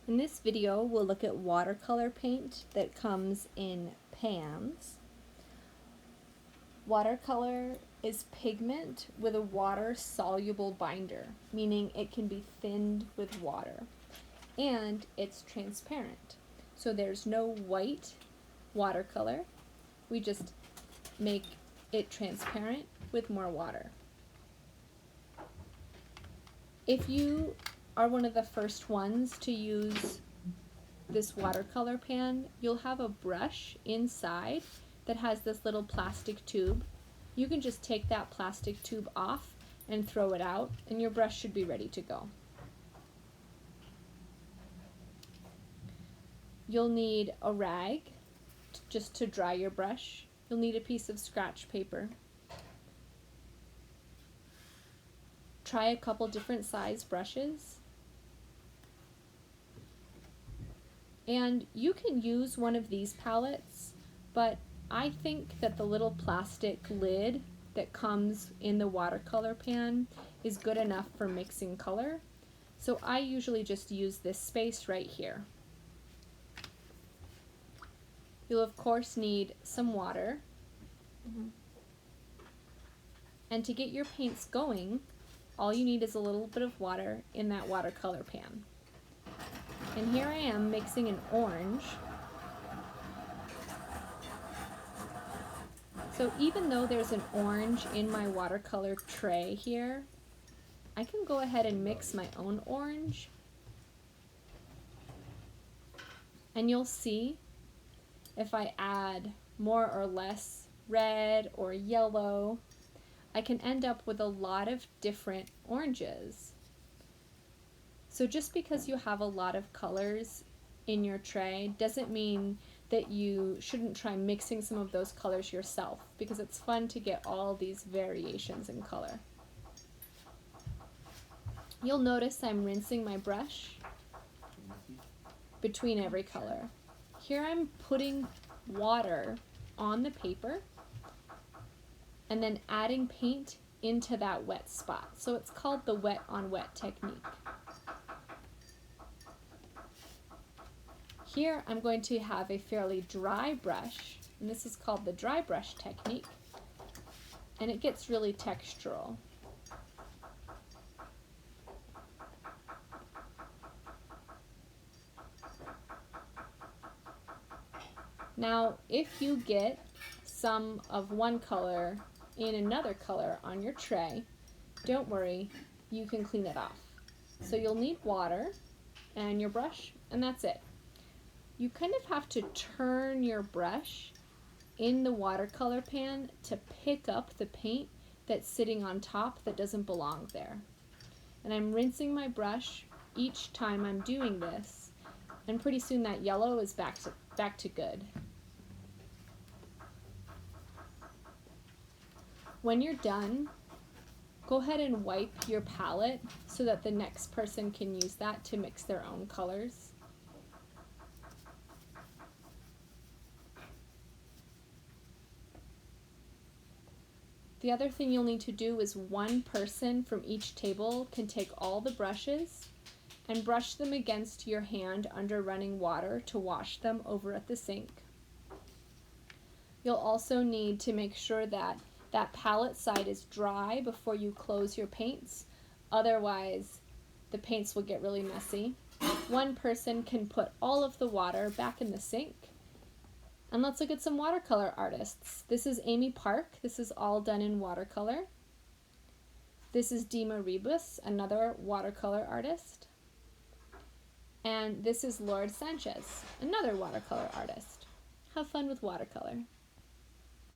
In this video, we'll look at watercolor paint that comes in pans. Watercolor is pigment with a water-soluble binder, meaning it can be thinned with water, and it's transparent. So there's no white watercolor. We just make it transparent with more water. If you are one of the first ones to use this watercolor pan, you'll have a brush inside that has this little plastic tube. You can just take that plastic tube off and throw it out, and your brush should be ready to go. You'll need a rag just to dry your brush. You'll need a piece of scratch paper. Try a couple different size brushes. And you can use one of these palettes, but I think that the little plastic lid that comes in the watercolor pan is good enough for mixing color. So I usually just use this space right here. You'll of course need some water. And to get your paints going, all you need is a little bit of water in that watercolor pan. And here I am mixing an orange. So even though there's an orange in my watercolor tray here, I can go ahead and mix my own orange. And you'll see if I add more or less red or yellow, I can end up with a lot of different oranges. So just because you have a lot of colors in your tray doesn't mean that you shouldn't try mixing some of those colors yourself, because it's fun to get all these variations in color. You'll notice I'm rinsing my brush between every color. Here I'm putting water on the paper and then adding paint into that wet spot. So it's called the wet on wet technique. Here I'm going to have a fairly dry brush, and this is called the dry brush technique, and it gets really textural. Now, if you get some of one color in another color on your tray, don't worry, you can clean it off. So you'll need water and your brush, and that's it. You kind of have to turn your brush in the watercolor pan to pick up the paint that's sitting on top that doesn't belong there. And I'm rinsing my brush each time I'm doing this, and pretty soon that yellow is back to good. When you're done, go ahead and wipe your palette so that the next person can use that to mix their own colors. The other thing you'll need to do is one person from each table can take all the brushes and brush them against your hand under running water to wash them over at the sink. You'll also need to make sure that that palette side is dry before you close your paints, otherwise the paints will get really messy. One person can put all of the water back in the sink. And let's look at some watercolor artists. This is Amy Park. This is all done in watercolor. This is Dima Rebus, another watercolor artist. And this is Lord Sanchez, another watercolor artist. Have fun with watercolor.